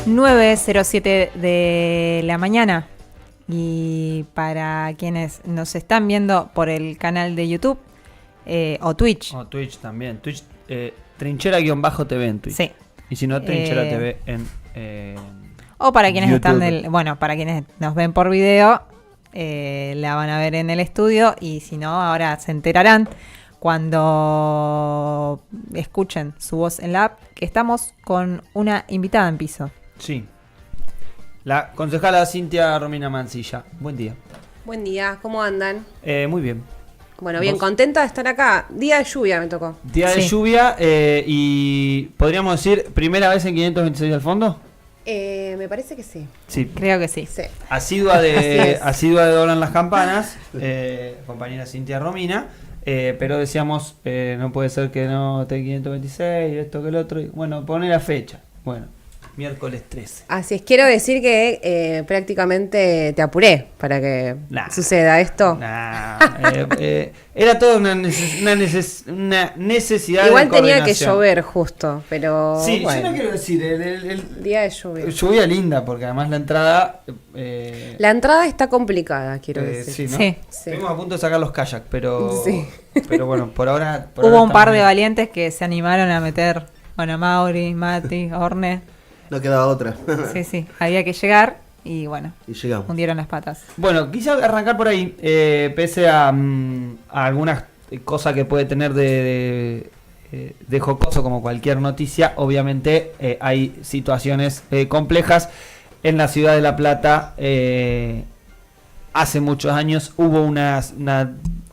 9:07 de la mañana. Y para quienes nos están viendo por el canal de YouTube o Twitch. O Twitch también. Twitch, Trinchera-TV en Twitch. Sí. Y si no, Trinchera TV en o para quienes YouTube. están para quienes nos ven por video, la van a ver en el estudio. Y si no, ahora se enterarán cuando escuchen su voz en la app, que estamos con una invitada en piso. Sí. La concejala Cintia Romina Mancilla. Buen día. Buen día, ¿cómo andan? Muy bien. Bueno, bien, ¿Vos? Contenta de estar acá. Día de lluvia me tocó. Día de Sí. lluvia y podríamos decir, primera vez en 526 al fondo. Me parece que sí. Sí. Creo que sí. Sí. Asidua Así de es. Doblan las Campanas, compañera Cintia Romina, pero decíamos, no puede ser que no esté 526, esto que el otro, y bueno, pone la fecha, bueno, miércoles 13. Así es, quiero decir que prácticamente te apuré para que Nah. suceda esto. Nah, era toda una necesidad Igual de tenía que coordinación. llover justo, pero Sí, bueno, yo no quiero decir, el día de lluvia. lluvia linda, porque además la entrada... La entrada está complicada, quiero Sí, decir. ¿no? Sí. Sí. Estuvimos a punto de sacar los kayaks, pero... Sí. Pero bueno, por ahora... Hubo un par de estamos valientes que se animaron a meter, Mauri, Mati, Orne. No quedaba otra. Sí, había que llegar y bueno, Y llegamos. hundieron las patas. bien. Bueno, quise arrancar por ahí, pese a algunas cosas que puede tener de jocoso como cualquier noticia. Obviamente hay situaciones complejas. En la ciudad de La Plata, hace muchos años hubo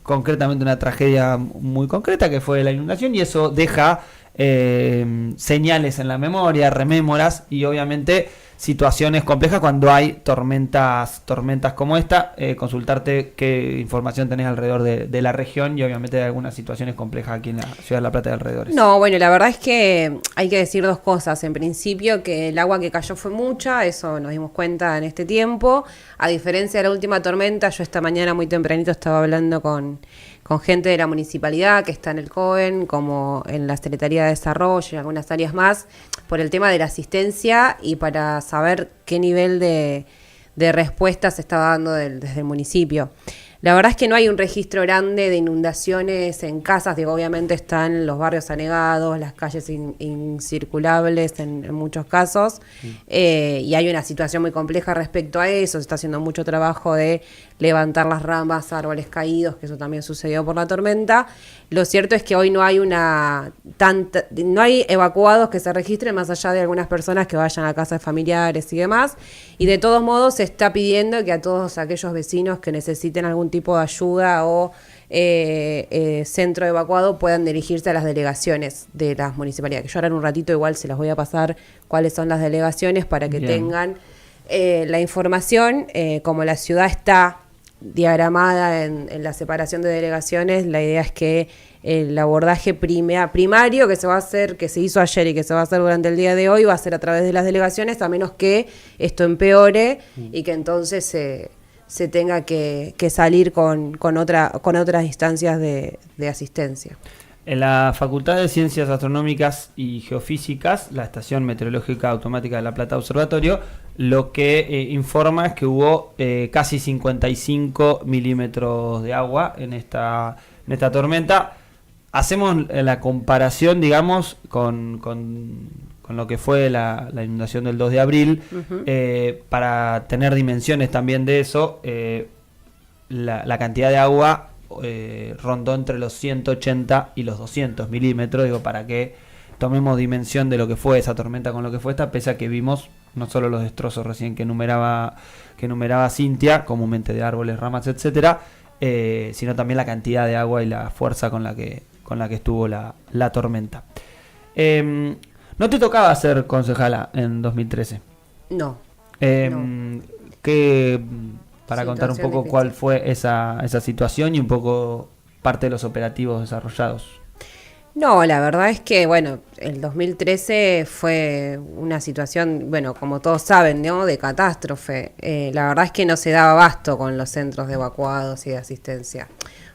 concretamente una tragedia muy concreta que fue la inundación, y eso deja señales en la memoria, remémoras y obviamente situaciones complejas cuando hay tormentas como esta. Consultarte qué información tenés alrededor de la región y obviamente de algunas situaciones complejas aquí en la ciudad de La Plata y alrededores. No, bueno, la verdad es que hay que decir dos cosas. En principio, que el agua que cayó fue mucha, eso nos dimos cuenta en este tiempo. A diferencia de la última tormenta, yo esta mañana muy tempranito estaba hablando con gente de la municipalidad que está en el COEN, como en la Secretaría de Desarrollo y algunas áreas más, por el tema de la asistencia y para saber qué nivel de respuesta se está dando desde el municipio. La verdad es que no hay un registro grande de inundaciones en casas, digo, obviamente están los barrios anegados, las calles incirculables en muchos casos, y hay una situación muy compleja respecto a eso. Se está haciendo mucho trabajo de levantar las ramas, árboles caídos, que eso también sucedió por la tormenta. Lo cierto es que hoy no hay no hay evacuados que se registren, más allá de algunas personas que vayan a casas familiares y demás, y de todos modos se está pidiendo que a todos aquellos vecinos que necesiten algún tipo de ayuda o centro evacuado puedan dirigirse a las delegaciones de las municipalidades, que yo ahora en un ratito igual se las voy a pasar cuáles son las delegaciones para que Bien. tengan la información. Como la ciudad está diagramada en la separación de delegaciones, la idea es que el abordaje primario que se va a hacer, que se hizo ayer y que se va a hacer durante el día de hoy, va a ser a través de las delegaciones, a menos que esto empeore y que entonces se tenga que salir con otras instancias de asistencia. En la Facultad de Ciencias Astronómicas y Geofísicas, la Estación Meteorológica Automática de La Plata Observatorio, lo que informa es que hubo casi 55 milímetros de agua en esta tormenta. Hacemos la comparación, digamos, con lo que fue la inundación del 2 de abril, para tener dimensiones también de eso. La cantidad de agua rondó entre los 180 y los 200 milímetros, digo, para que tomemos dimensión de lo que fue esa tormenta con lo que fue esta, pese a que vimos no solo los destrozos recién que enumeraba Cintia, comúnmente de árboles, ramas, etcétera, sino también la cantidad de agua y la fuerza con la que estuvo la tormenta. ¿No te tocaba ser concejala en 2013? No. Para contar un Situación poco difícil. cuál fue esa situación y un poco parte de los operativos desarrollados. No, la verdad es que, bueno, el 2013 fue una situación, bueno, como todos saben, ¿no?, de catástrofe. La verdad es que no se daba abasto con los centros de evacuados y de asistencia.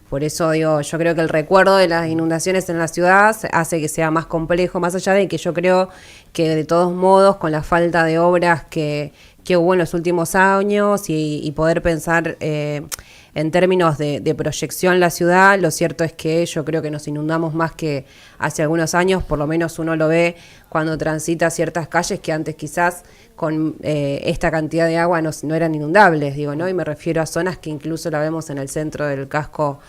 Por eso digo, yo creo que el recuerdo de las inundaciones en la ciudad hace que sea más complejo, más allá de que yo creo que de todos modos, con la falta de obras que hubo en los últimos años y poder pensar en términos de proyección la ciudad, lo cierto es que yo creo que nos inundamos más que hace algunos años, por lo menos uno lo ve cuando transita ciertas calles que antes quizás con esta cantidad de agua no eran inundables, digo, ¿no? Y me refiero a zonas que incluso la vemos en el centro del casco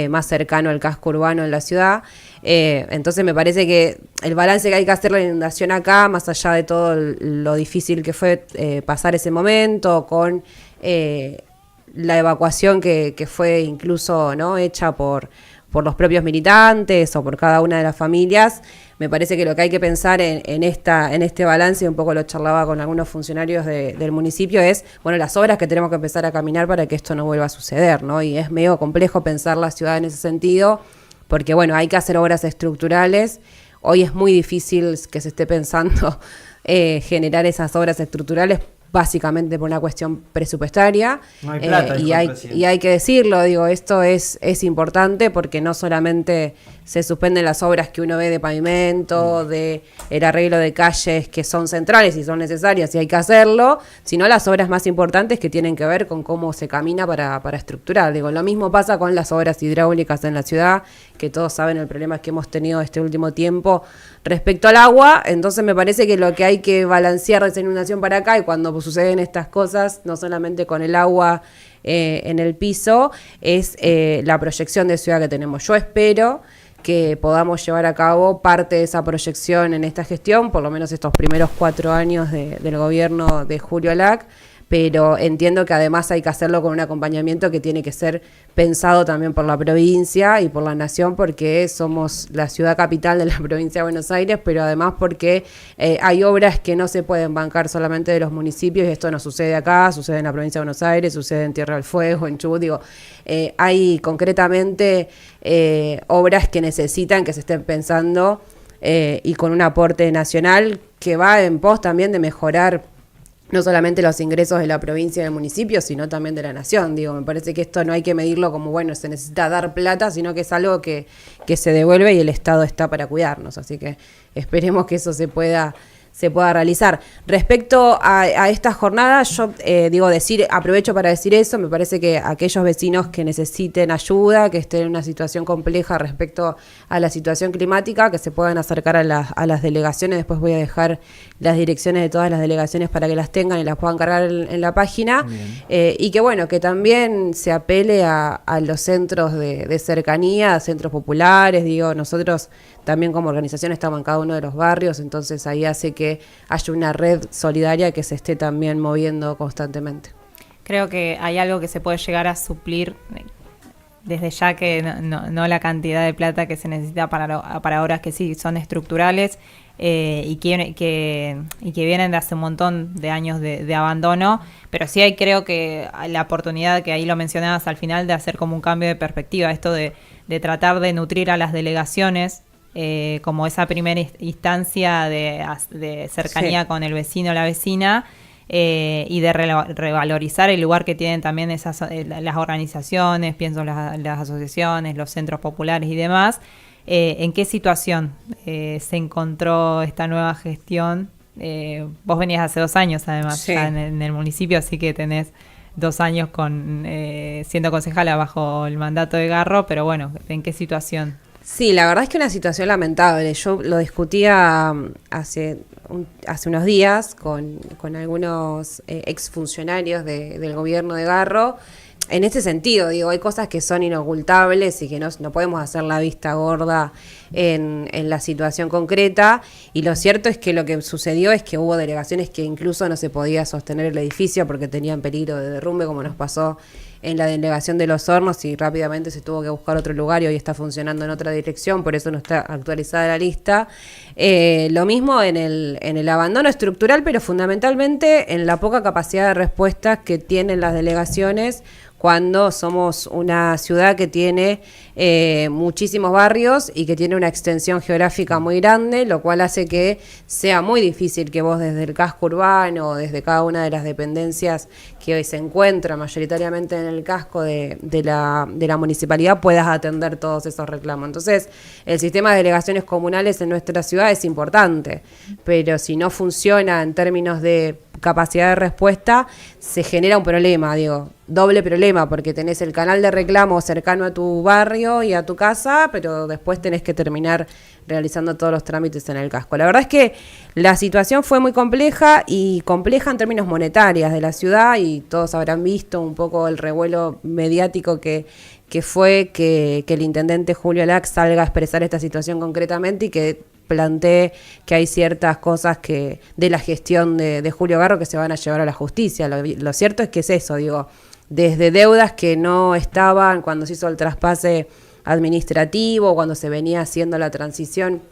más cercano al casco urbano en la ciudad. Entonces me parece que el balance que hay que hacer la inundación acá, más allá de todo lo difícil que fue pasar ese momento con la evacuación que fue incluso, ¿no?, hecha por los propios militantes o por cada una de las familias, me parece que lo que hay que pensar en este balance, y un poco lo charlaba con algunos funcionarios del municipio, es, bueno, las obras que tenemos que empezar a caminar para que esto no vuelva a suceder, ¿no? Y es medio complejo pensar la ciudad en ese sentido, porque, bueno, hay que hacer obras estructurales. Hoy es muy difícil que se esté pensando generar esas obras estructurales, básicamente por una cuestión presupuestaria. No hay plata, y hay que decirlo, digo, esto es importante porque no solamente se suspenden las obras que uno ve de pavimento, de el arreglo de calles que son centrales y son necesarias y hay que hacerlo, sino las obras más importantes que tienen que ver con cómo se camina para estructurar. Digo, lo mismo pasa con las obras hidráulicas en la ciudad, que todos saben el problema que hemos tenido este último tiempo respecto al agua. Entonces me parece que lo que hay que balancear de esa inundación para acá, y cuando suceden estas cosas, no solamente con el agua en el piso, es la proyección de ciudad que tenemos. Yo espero que podamos llevar a cabo parte de esa proyección en esta gestión, por lo menos estos primeros 4 años del gobierno de Julio Lac, pero entiendo que además hay que hacerlo con un acompañamiento que tiene que ser pensado también por la provincia y por la nación, porque somos la ciudad capital de la provincia de Buenos Aires, pero además porque hay obras que no se pueden bancar solamente de los municipios, y esto no sucede acá, sucede en la provincia de Buenos Aires, sucede en Tierra del Fuego, en Chubut, digo, hay concretamente obras que necesitan que se estén pensando y con un aporte nacional que va en pos también de mejorar no solamente los ingresos de la provincia y del municipio, sino también de la nación. Digo, me parece que esto no hay que medirlo como, bueno, se necesita dar plata, sino que es algo que se devuelve y el Estado está para cuidarnos. Así que esperemos que eso se pueda realizar. Respecto a esta jornada, yo aprovecho para decir eso, me parece que aquellos vecinos que necesiten ayuda, que estén en una situación compleja respecto a la situación climática, que se puedan acercar a las delegaciones. Después voy a dejar las direcciones de todas las delegaciones para que las tengan y las puedan cargar en la página, y que bueno, que también se apele a los centros de cercanía, a centros populares. Digo, nosotros también como organización estamos en cada uno de los barrios, entonces ahí hace que haya una red solidaria que se esté también moviendo constantemente. Creo que hay algo que se puede llegar a suplir desde ya, que no la cantidad de plata que se necesita para obras que sí son estructurales y que vienen de hace un montón de años de abandono, pero sí hay, creo que la oportunidad, que ahí lo mencionabas al final, de hacer como un cambio de perspectiva, esto de tratar de nutrir a las delegaciones como esa primera instancia de cercanía, sí, con el vecino o la vecina, y de revalorizar el lugar que tienen también las organizaciones, pienso las asociaciones, los centros populares y demás. ¿En qué situación se encontró esta nueva gestión? Vos venías hace 2 años además, sí, ya en el municipio, así que tenés 2 años siendo concejala bajo el mandato de Garro, pero bueno, ¿en qué situación? Sí, la verdad es que una situación lamentable. Yo lo discutía hace unos días con algunos exfuncionarios del gobierno de Garro. En este sentido, digo, hay cosas que son inocultables y que no podemos hacer la vista gorda en la situación concreta, y lo cierto es que lo que sucedió es que hubo delegaciones que incluso no se podía sostener el edificio porque tenían peligro de derrumbe, como nos pasó en la delegación de Los Hornos, y rápidamente se tuvo que buscar otro lugar y hoy está funcionando en otra dirección, por eso no está actualizada la lista. Lo mismo en el abandono estructural, pero fundamentalmente en la poca capacidad de respuesta que tienen las delegaciones cuando somos una ciudad que tiene muchísimos barrios y que tiene una extensión geográfica muy grande, lo cual hace que sea muy difícil que vos desde el casco urbano o desde cada una de las dependencias que hoy se encuentran mayoritariamente en el casco de la municipalidad puedas atender todos esos reclamos. Entonces, el sistema de delegaciones comunales en nuestra ciudad es importante, pero si no funciona en términos de capacidad de respuesta, se genera un problema, doble problema, porque tenés el canal de reclamo cercano a tu barrio y a tu casa, pero después tenés que terminar realizando todos los trámites en el casco. La verdad es que la situación fue muy compleja en términos monetarios de la ciudad, y todos habrán visto un poco el revuelo mediático que fue que el intendente Julio Lac salga a expresar esta situación concretamente y que plantee que hay ciertas cosas que de la gestión de Julio Garro que se van a llevar a la justicia. Lo cierto es que es eso, desde deudas que no estaban cuando se hizo el traspase administrativo, cuando se venía haciendo la transición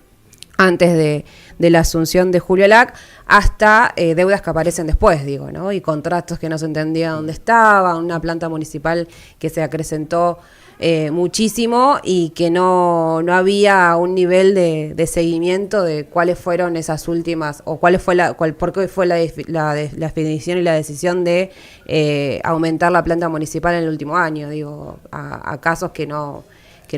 antes de la asunción de Julio Lac, hasta deudas que aparecen después, y contratos que no se entendía dónde estaban, una planta municipal que se acrecentó muchísimo y que no había un nivel de seguimiento de cuáles fueron esas últimas, o por qué fue la definición y la decisión de aumentar la planta municipal en el último año, a casos que no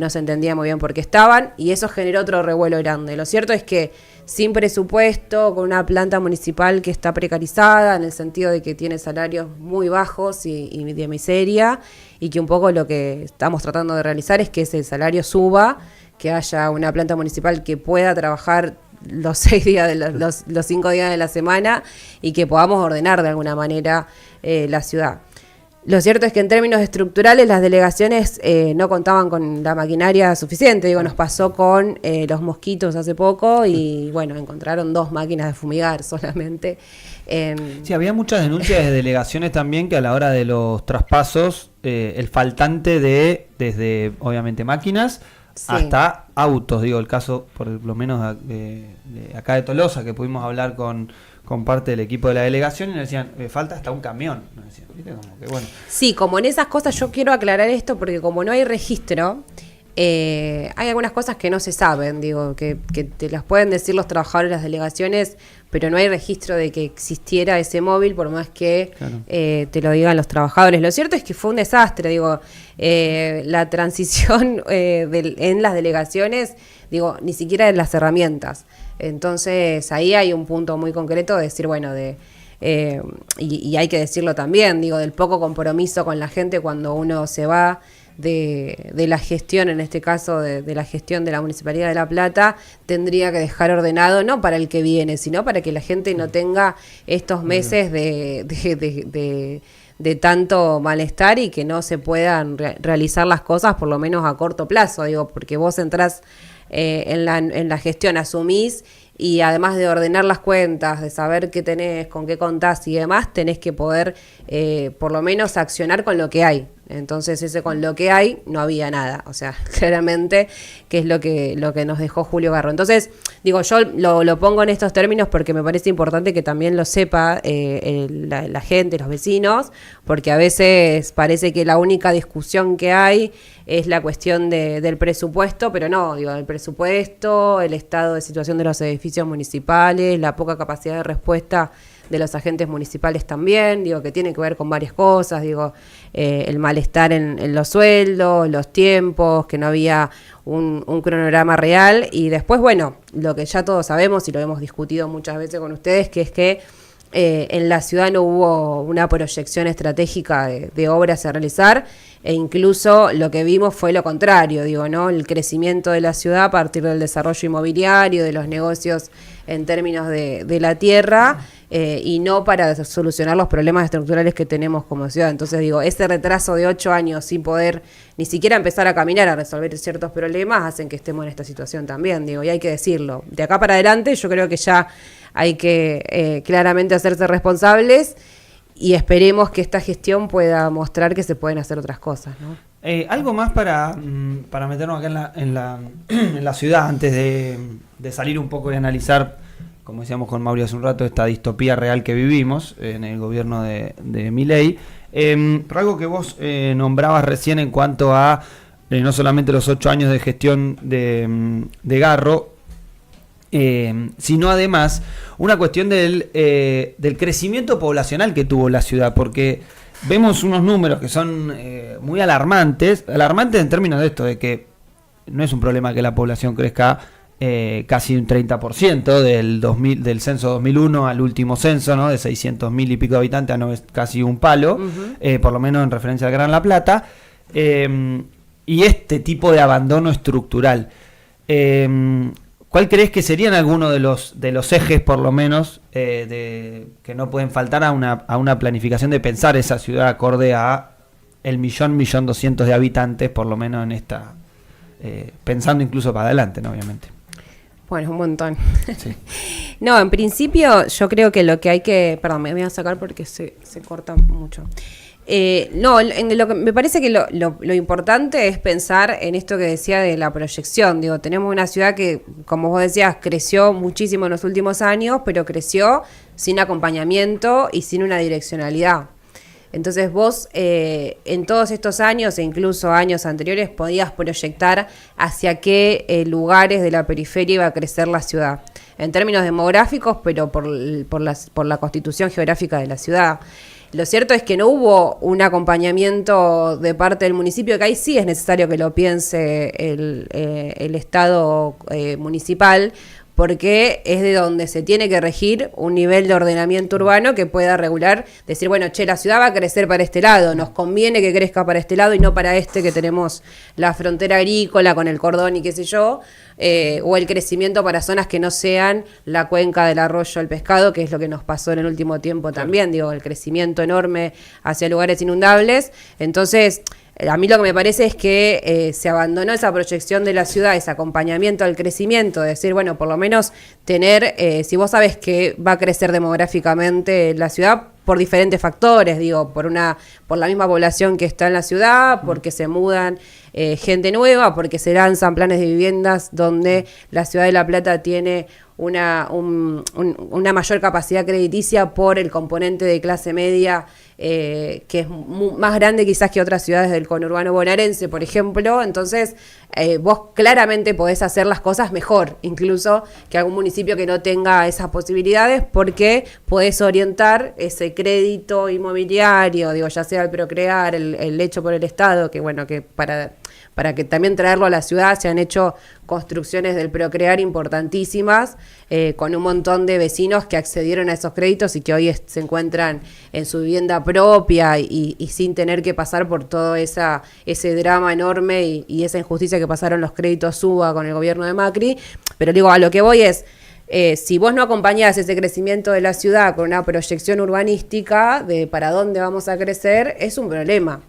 se entendía muy bien por qué estaban, y eso generó otro revuelo grande. Lo cierto es que sin presupuesto, con una planta municipal que está precarizada, en el sentido de que tiene salarios muy bajos y de miseria, y que un poco lo que estamos tratando de realizar es que ese salario suba, que haya una planta municipal que pueda trabajar los 6 días, los 5 días de la semana, y que podamos ordenar de alguna manera la ciudad. Lo cierto es que en términos estructurales las delegaciones no contaban con la maquinaria suficiente. Nos pasó con los mosquitos hace poco y encontraron 2 máquinas de fumigar solamente. Sí, había muchas denuncias de delegaciones también que a la hora de los traspasos, el faltante desde obviamente máquinas, sí, hasta autos. El caso por lo menos de acá de Tolosa, que pudimos hablar con parte del equipo de la delegación, y nos decían, falta hasta un camión. Nos decían, ¿viste? Como que, bueno. Sí, como en esas cosas yo quiero aclarar esto, porque como no hay registro, hay algunas cosas que no se saben, que te las pueden decir los trabajadores de las delegaciones, pero no hay registro de que existiera ese móvil, por más que claro, te lo digan los trabajadores. Lo cierto es que fue un desastre, la transición en las delegaciones, ni siquiera en las herramientas. Entonces ahí hay un punto muy concreto de decir, y hay que decirlo también, del poco compromiso con la gente cuando uno se va de la gestión, en este caso de la gestión de la Municipalidad de La Plata, tendría que dejar ordenado, no para el que viene, sino para que la gente no tenga estos meses de tanto malestar y que no se puedan realizar las cosas, por lo menos a corto plazo, porque vos entrás en la gestión, asumís, y además de ordenar las cuentas, de saber qué tenés, con qué contás y demás, tenés que poder por lo menos accionar con lo que hay. Entonces con lo que hay no había nada, claramente, que es lo que nos dejó Julio Garro. Entonces, yo lo pongo en estos términos porque me parece importante que también lo sepa la gente, los vecinos, porque a veces parece que la única discusión que hay es la cuestión del presupuesto, pero no, el presupuesto, el estado de situación de los edificios municipales, la poca capacidad de respuesta de los agentes municipales también, que tiene que ver con varias cosas, el malestar en los sueldos, los tiempos, que no había un cronograma real, y después, lo que ya todos sabemos y lo hemos discutido muchas veces con ustedes, que es que en la ciudad no hubo una proyección estratégica de obras a realizar, e incluso lo que vimos fue lo contrario, el crecimiento de la ciudad a partir del desarrollo inmobiliario, de los negocios en términos de la tierra, y no para solucionar los problemas estructurales que tenemos como ciudad. Entonces ese retraso de 8 años sin poder ni siquiera empezar a caminar a resolver ciertos problemas hacen que estemos en esta situación también, y hay que decirlo. De acá para adelante yo creo que ya hay que claramente hacerse responsables, y esperemos que esta gestión pueda mostrar que se pueden hacer otras cosas, ¿no? Algo más para meternos acá en la ciudad, antes de salir un poco y analizar, como decíamos con Mauri hace un rato, esta distopía real que vivimos en el gobierno de Milei. Pero algo que vos nombrabas recién en cuanto a no solamente los 8 años de gestión de Garro, sino además una cuestión del crecimiento poblacional que tuvo la ciudad, porque vemos unos números que son muy alarmantes en términos de esto, de que no es un problema que la población crezca casi un 30% del censo 2001 al último censo, ¿no? De 600.000 y pico de habitantes a casi un palo, por lo menos en referencia al Gran La Plata, y este tipo de abandono estructural. ¿Cuál crees que serían algunos de los ejes, por lo menos, que no pueden faltar a una planificación de pensar esa ciudad acorde a el 1.200.000 de habitantes, por lo menos en esta, pensando incluso para adelante, ¿no? Obviamente. Bueno, un montón. Sí. No, en principio yo creo que lo que hay que... Perdón, me voy a sacar porque se corta mucho. No, en lo que me parece que lo importante es pensar en esto que decía de la proyección. Digo, tenemos una ciudad que, como vos decías, creció muchísimo en los últimos años, pero creció sin acompañamiento y sin una direccionalidad. Entonces vos en todos estos años e incluso años anteriores podías proyectar hacia qué lugares de la periferia iba a crecer la ciudad. En términos demográficos, pero por la constitución geográfica de la ciudad. Lo cierto es que no hubo un acompañamiento de parte del municipio, que ahí sí es necesario que lo piense el Estado municipal, porque es de donde se tiene que regir un nivel de ordenamiento urbano que pueda regular, decir, bueno, che, la ciudad va a crecer para este lado, nos conviene que crezca para este lado y no para este que tenemos la frontera agrícola con el cordón y qué sé yo, o el crecimiento para zonas que no sean la cuenca del arroyo El Pescado, que es lo que nos pasó en el último tiempo también, digo, el crecimiento enorme hacia lugares inundables. Entonces, a mí lo que me parece es que se abandonó esa proyección de la ciudad, ese acompañamiento al crecimiento, de decir, bueno, por lo menos tener, si vos sabés que va a crecer demográficamente la ciudad por diferentes factores, digo, por la misma población que está en la ciudad, porque se mudan gente nueva, porque se lanzan planes de viviendas donde la ciudad de La Plata tiene una mayor capacidad crediticia por el componente de clase media, que es más grande quizás que otras ciudades del conurbano bonaerense, por ejemplo. Entonces vos claramente podés hacer las cosas mejor, incluso que algún municipio que no tenga esas posibilidades, porque podés orientar ese crédito inmobiliario, digo, ya sea el Procrear, el hecho por el Estado, que bueno, que para que también traerlo a la ciudad se han hecho construcciones del Procrear importantísimas, con un montón de vecinos que accedieron a esos créditos y que hoy se encuentran en su vivienda propia y sin tener que pasar por todo ese drama enorme y esa injusticia que pasaron los créditos UBA con el gobierno de Macri. Pero digo, a lo que voy es, si vos no acompañás ese crecimiento de la ciudad con una proyección urbanística de para dónde vamos a crecer, es un problema.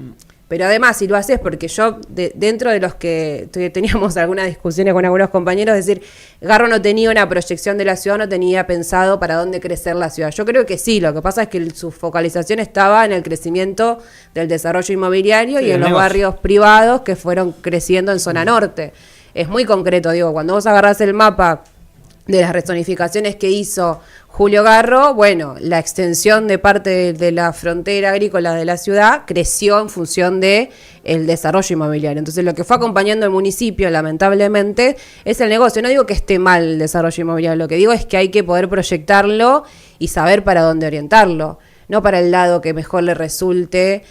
Pero además, si lo haces, porque yo, dentro de los que teníamos algunas discusiones con algunos compañeros, es decir, Garro no tenía una proyección de la ciudad, no tenía pensado para dónde crecer la ciudad. Yo creo que sí, lo que pasa es que su focalización estaba en el crecimiento del desarrollo inmobiliario y en los barrios privados que fueron creciendo en zona norte. Es muy concreto, digo, cuando vos agarrás el mapa de las rezonificaciones que hizo Julio Garro, bueno, la extensión de parte de la frontera agrícola de la ciudad creció en función de el desarrollo inmobiliario. Entonces, lo que fue acompañando el municipio, lamentablemente, es el negocio. No digo que esté mal el desarrollo inmobiliario, lo que digo es que hay que poder proyectarlo y saber para dónde orientarlo, no para el lado que mejor le resulte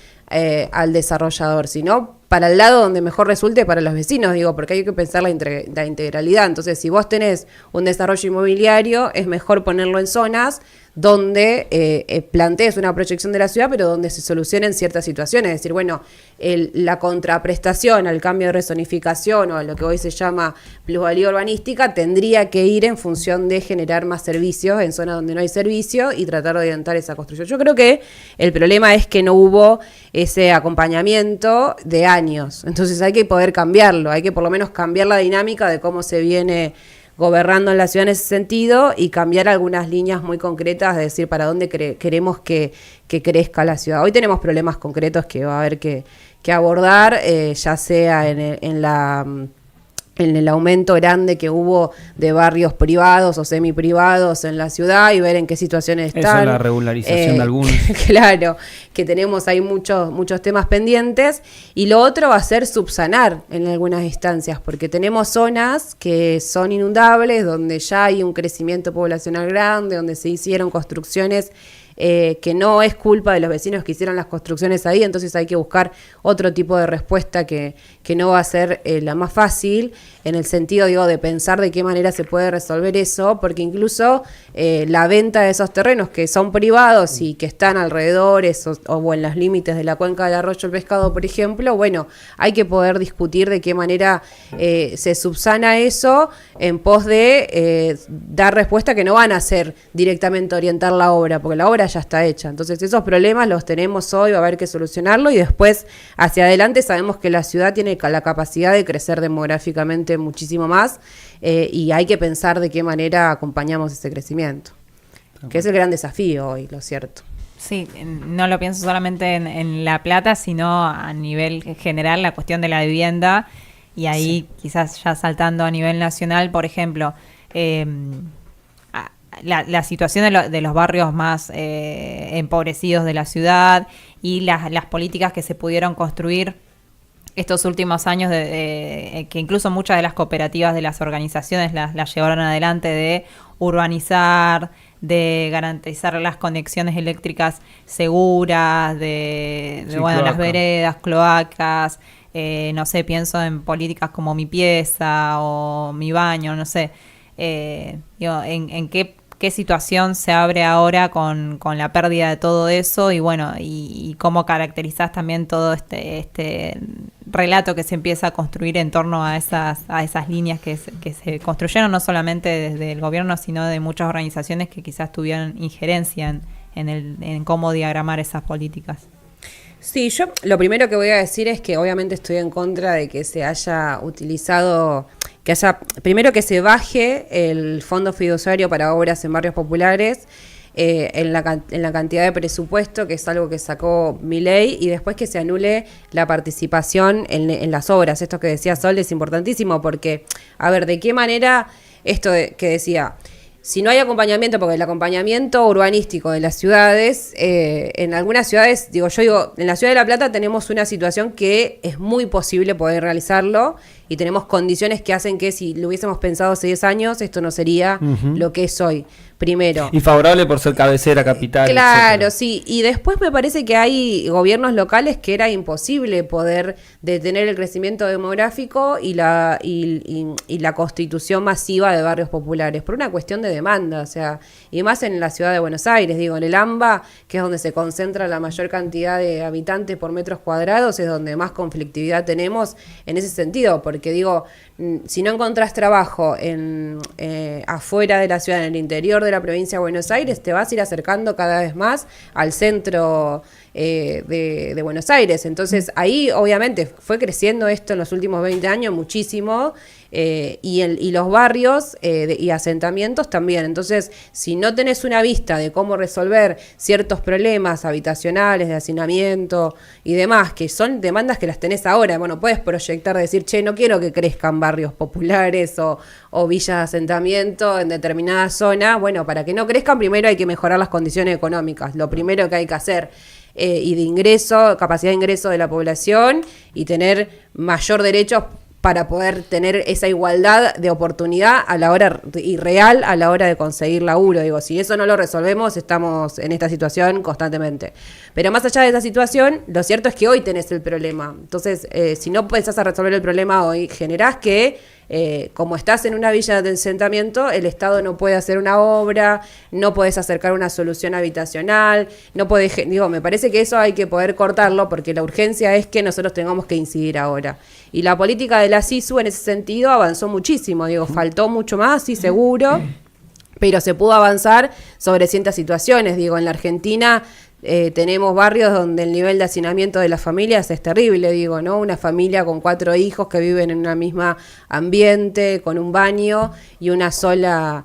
al desarrollador, sino para el lado donde mejor resulte para los vecinos, digo, porque hay que pensar la integralidad. Entonces, si vos tenés un desarrollo inmobiliario, es mejor ponerlo en zonas donde plantees una proyección de la ciudad, pero donde se solucionen ciertas situaciones. Es decir, bueno, la contraprestación al cambio de rezonificación o a lo que hoy se llama plusvalía urbanística tendría que ir en función de generar más servicios en zonas donde no hay servicio y tratar de orientar esa construcción. Yo creo que el problema es que no hubo ese acompañamiento de años. Entonces hay que poder cambiarlo, hay que por lo menos cambiar la dinámica de cómo se viene gobernando en la ciudad en ese sentido y cambiar algunas líneas muy concretas, de decir para dónde queremos que crezca la ciudad. Hoy tenemos problemas concretos que va a haber que abordar, ya sea en el aumento grande que hubo de barrios privados o semiprivados en la ciudad y ver en qué situaciones están. Eso, la regularización de algunos. Claro, que tenemos ahí muchos temas pendientes. Y lo otro va a ser subsanar en algunas instancias, porque tenemos zonas que son inundables, donde ya hay un crecimiento poblacional grande, donde se hicieron construcciones que no es culpa de los vecinos que hicieron las construcciones ahí, entonces hay que buscar otro tipo de respuesta que no va a ser la más fácil, en el sentido, digo, de pensar de qué manera se puede resolver eso, porque incluso la venta de esos terrenos que son privados y que están alrededor o en los límites de la cuenca del arroyo El Pescado, por ejemplo, bueno, hay que poder discutir de qué manera se subsana eso en pos de dar respuesta que no van a ser directamente orientar la obra, porque la obra ya está hecha. Entonces esos problemas los tenemos hoy, va a haber que solucionarlo, y después hacia adelante sabemos que la ciudad tiene la capacidad de crecer demográficamente muchísimo más, y hay que pensar de qué manera acompañamos ese crecimiento, que es el gran desafío hoy, lo cierto. Sí, no lo pienso solamente en La Plata, sino a nivel general, la cuestión de la vivienda, y ahí quizás ya saltando a nivel nacional, por ejemplo, la situación de los barrios más empobrecidos de la ciudad y las políticas que se pudieron construir estos últimos años, que incluso muchas de las cooperativas de las organizaciones las llevaron adelante, de urbanizar, de garantizar las conexiones eléctricas seguras, bueno, las veredas, cloacas, no sé, pienso en políticas como Mi Pieza o Mi Baño, no sé, digo, en qué situación se abre ahora con la pérdida de todo eso, y bueno, y cómo caracterizás también todo este relato que se empieza a construir en torno a esas líneas que se construyeron no solamente desde el gobierno, sino de muchas organizaciones que quizás tuvieron injerencia en cómo diagramar esas políticas. Sí, yo lo primero que voy a decir es que obviamente estoy en contra de que se haya utilizado, primero que se baje el fondo fiduciario para obras en barrios populares, en la cantidad de presupuesto, que es algo que sacó Milei, y después que se anule la participación en las obras. Esto que decía Sol es importantísimo, porque, a ver, ¿de qué manera esto que decía? Si no hay acompañamiento, porque el acompañamiento urbanístico de las ciudades, en algunas ciudades, en la ciudad de La Plata tenemos una situación que es muy posible poder realizarlo, y tenemos condiciones que hacen que si lo hubiésemos pensado hace 10 años, esto no sería lo que es hoy. Primero. Y favorable por ser cabecera, capital. Claro, etcétera. Sí. Y después me parece que hay gobiernos locales que era imposible poder detener el crecimiento demográfico y la constitución masiva de barrios populares, por una cuestión de demanda, o sea, y más en la ciudad de Buenos Aires, en el AMBA, que es donde se concentra la mayor cantidad de habitantes por metros cuadrados, es donde más conflictividad tenemos en ese sentido, porque si no encontrás trabajo afuera de la ciudad, en el interior de la provincia de Buenos Aires, te vas a ir acercando cada vez más al centro de Buenos Aires. Entonces ahí obviamente fue creciendo esto en los últimos 20 años muchísimo, y los barrios y asentamientos también. Entonces, si no tenés una vista de cómo resolver ciertos problemas habitacionales, de hacinamiento y demás, que son demandas que las tenés ahora, bueno, puedes proyectar, decir, che, no quiero que crezcan barrios populares o villas de asentamiento en determinada zona. Bueno, para que no crezcan, primero hay que mejorar las condiciones económicas, lo primero que hay que hacer. Y de ingreso, capacidad de ingreso de la población, y tener mayor derecho para poder tener esa igualdad de oportunidad a la hora y real a la hora de conseguir laburo. Si eso no lo resolvemos, estamos en esta situación constantemente. Pero más allá de esa situación, lo cierto es que hoy tenés el problema. Entonces, si no pensás a resolver el problema hoy, generás que, como estás en una villa de asentamiento, el Estado no puede hacer una obra, no podés acercar una solución habitacional, no podés, me parece que eso hay que poder cortarlo, porque la urgencia es que nosotros tengamos que incidir ahora. Y la política de la SISU en ese sentido avanzó muchísimo, faltó mucho más, sí, seguro, pero se pudo avanzar sobre ciertas situaciones. En la Argentina tenemos barrios donde el nivel de hacinamiento de las familias es terrible, ¿no? Una familia con 4 hijos que viven en una misma ambiente, con un baño y una sola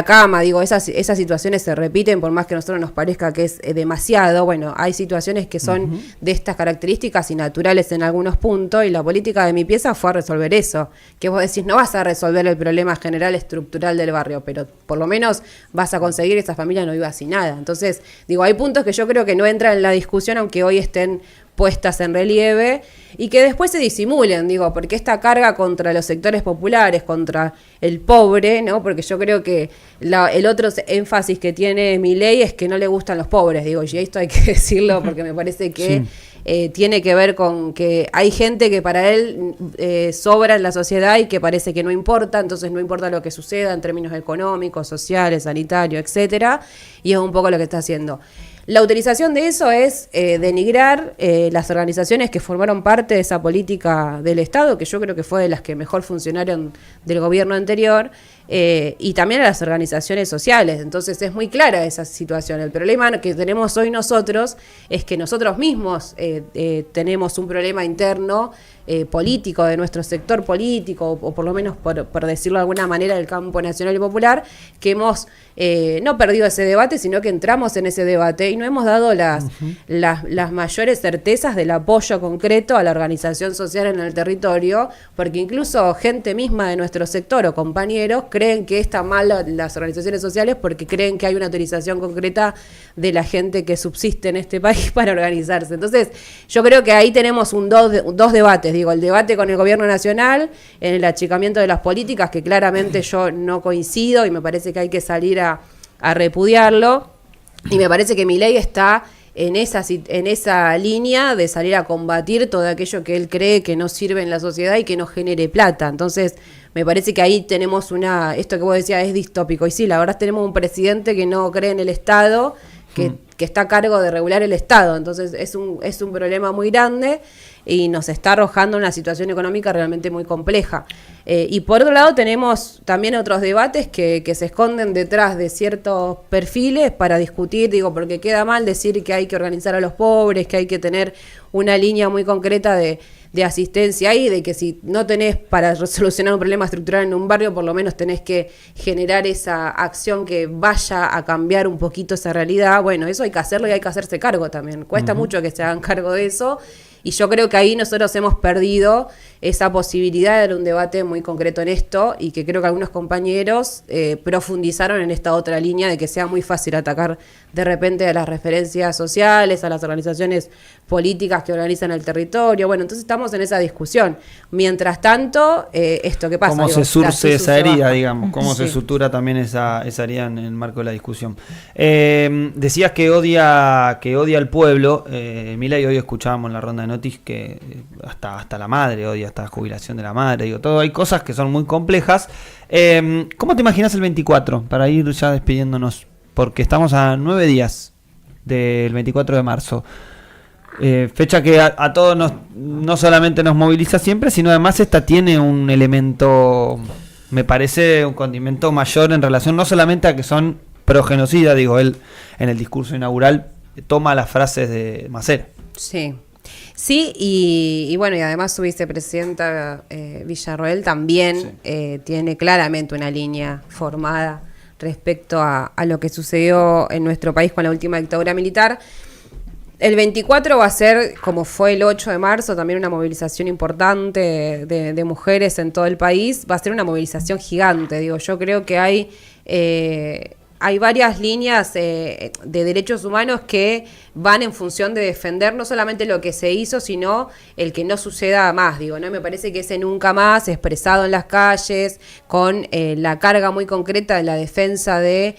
cama. Esas situaciones se repiten, por más que a nosotros nos parezca que es demasiado. Bueno, hay situaciones que son de estas características y naturales en algunos puntos, y la política de Mi Pieza fue a resolver eso. Que vos decís, no vas a resolver el problema general estructural del barrio, pero por lo menos vas a conseguir que esa familia no viva sin nada. Entonces, hay puntos que yo creo que no entran en la discusión, aunque hoy estén puestas en relieve y que después se disimulen, digo, porque esta carga contra los sectores populares, contra el pobre, ¿no? Porque yo creo que el otro énfasis que tiene Milei es que no le gustan los pobres, digo, y esto hay que decirlo porque me parece que tiene que ver con que hay gente que para él sobra en la sociedad y que parece que no importa, entonces no importa lo que suceda en términos económicos, sociales, sanitarios, etcétera, y es un poco lo que está haciendo. La utilización de eso es denigrar las organizaciones que formaron parte de esa política del Estado, que yo creo que fue de las que mejor funcionaron del gobierno anterior, y también a las organizaciones sociales. Entonces es muy clara esa situación. El problema que tenemos hoy nosotros es que nosotros mismos tenemos un problema interno político de nuestro sector político, o por lo menos por decirlo de alguna manera del campo nacional y popular, que hemos no perdido ese debate, sino que entramos en ese debate y no hemos dado las mayores certezas del apoyo concreto a la organización social en el territorio, porque incluso gente misma de nuestro sector o compañeros creen que está mal las organizaciones sociales porque creen que hay una autorización concreta de la gente que subsiste en este país para organizarse. Entonces, yo creo que ahí tenemos dos debates, digo, el debate con el gobierno nacional, en el achicamiento de las políticas, que claramente yo no coincido y me parece que hay que salir a repudiarlo, y me parece que Milei está en esa línea de salir a combatir todo aquello que él cree que no sirve en la sociedad y que no genere plata. Entonces, me parece que ahí tenemos esto que vos decías es distópico, y sí, la verdad tenemos un presidente que no cree en el Estado, que está a cargo de regular el Estado, entonces es un problema muy grande y nos está arrojando una situación económica realmente muy compleja. Y por otro lado tenemos también otros debates que se esconden detrás de ciertos perfiles para discutir, digo, porque queda mal decir que hay que organizar a los pobres, que hay que tener una línea muy concreta de asistencia ahí, de que si no tenés para solucionar un problema estructural en un barrio, por lo menos tenés que generar esa acción que vaya a cambiar un poquito esa realidad. Bueno, eso hay que hacerlo y hay que hacerse cargo también. Cuesta mucho que se hagan cargo de eso, y yo creo que ahí nosotros hemos perdido esa posibilidad de dar un debate muy concreto en esto, y que creo que algunos compañeros profundizaron en esta otra línea de que sea muy fácil atacar de repente a las referencias sociales, a las organizaciones políticas que organizan el territorio. Bueno, entonces estamos en esa discusión. Mientras tanto, esto que pasa. ¿Cómo se surce esa herida, digamos? ¿Cómo sí. se sutura también esa herida en el marco de la discusión? Decías que odia al pueblo. Milei, hoy escuchábamos en la ronda de noticias que hasta la madre odia, hasta la jubilación de la madre. Digo, todo, hay cosas que son muy complejas. ¿Cómo te imaginas el 24? Para ir ya despidiéndonos, porque estamos a 9 días del 24 de marzo. Fecha que a todos no solamente nos moviliza siempre, sino además esta tiene un elemento, me parece, un condimento mayor en relación no solamente a que son pro genocida, digo, él en el discurso inaugural toma las frases de Macera. Sí. Sí, y bueno, y además su vicepresidenta Villarroel también tiene claramente una línea formada respecto a lo que sucedió en nuestro país con la última dictadura militar. El 24 va a ser, como fue el 8 de marzo, también una movilización importante de mujeres en todo el país. Va a ser una movilización gigante, digo, yo creo que hay varias líneas de derechos humanos que van en función de defender no solamente lo que se hizo, sino el que no suceda más, digo, ¿no? Me parece que ese nunca más, expresado en las calles, con la carga muy concreta de la defensa de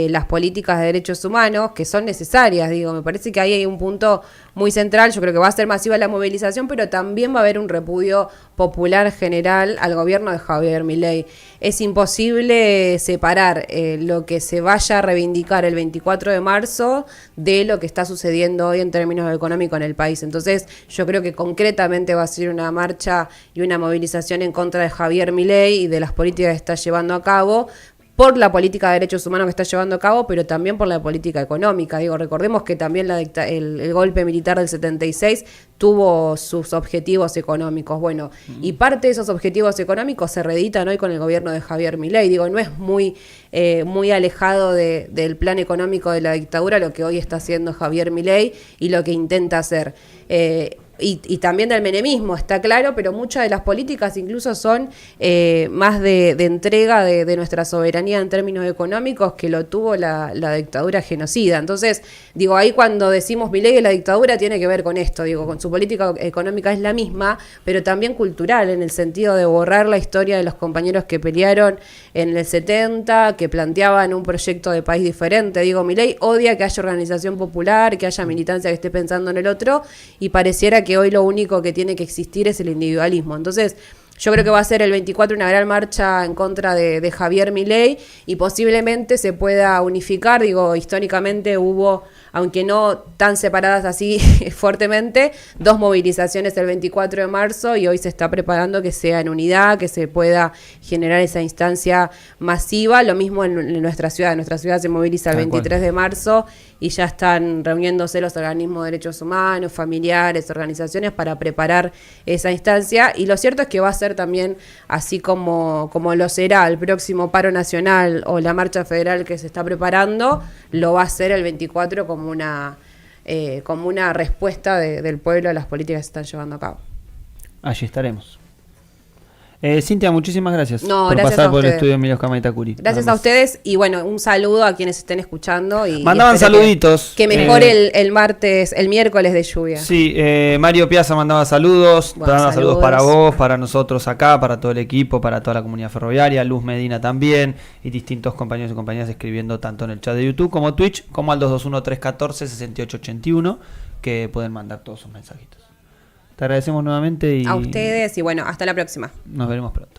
las políticas de derechos humanos, que son necesarias, digo, me parece que ahí hay un punto muy central. Yo creo que va a ser masiva la movilización, pero también va a haber un repudio popular general al gobierno de Javier Milei. Es imposible separar lo que se vaya a reivindicar el 24 de marzo de lo que está sucediendo hoy en términos económicos en el país. Entonces, yo creo que concretamente va a ser una marcha y una movilización en contra de Javier Milei y de las políticas que está llevando a cabo, por la política de derechos humanos que está llevando a cabo, pero también por la política económica. Digo, recordemos que también el golpe militar del 76 tuvo sus objetivos económicos. Bueno, y parte de esos objetivos económicos se reeditan hoy con el gobierno de Javier Milei. Digo, no es muy alejado del plan económico de la dictadura lo que hoy está haciendo Javier Milei y lo que intenta hacer. y también del menemismo, está claro, pero muchas de las políticas incluso son más de entrega de nuestra soberanía en términos económicos que lo tuvo la dictadura genocida. Entonces, digo, ahí cuando decimos Milei y la dictadura tiene que ver con esto, digo, con su política económica es la misma, pero también cultural, en el sentido de borrar la historia de los compañeros que pelearon en el 70, que planteaban un proyecto de país diferente. Digo, Milei odia que haya organización popular, que haya militancia que esté pensando en el otro, y pareciera que hoy lo único que tiene que existir es el individualismo. Entonces, yo creo que va a ser el 24 una gran marcha en contra de Javier Milei y posiblemente se pueda unificar. Digo, históricamente hubo, aunque no tan separadas así fuertemente, 2 movilizaciones el 24 de marzo y hoy se está preparando que sea en unidad, que se pueda generar esa instancia masiva. Lo mismo en nuestra ciudad. Nuestra ciudad se moviliza el 23 de marzo y ya están reuniéndose los organismos de derechos humanos, familiares, organizaciones para preparar esa instancia. Y lo cierto es que va a ser también, así como lo será el próximo paro nacional o la marcha federal que se está preparando, lo va a ser el 24 como una respuesta del pueblo a las políticas que se están llevando a cabo. Allí estaremos. Cintia, muchísimas gracias por gracias pasar por el estudio de Emilio Cama Itacuri. Gracias a ustedes y bueno, un saludo a quienes estén escuchando. Mandaban saluditos. Que mejore el miércoles de lluvia. Sí, Mario Piazza mandaba saludos. Saludos para vos, para nosotros acá, para todo el equipo, para toda la comunidad ferroviaria. Luz Medina también y distintos compañeros y compañeras escribiendo tanto en el chat de YouTube como Twitch, como al 221-314-6881, que pueden mandar todos sus mensajitos. Te agradecemos nuevamente y a ustedes y bueno, hasta la próxima. Nos veremos pronto.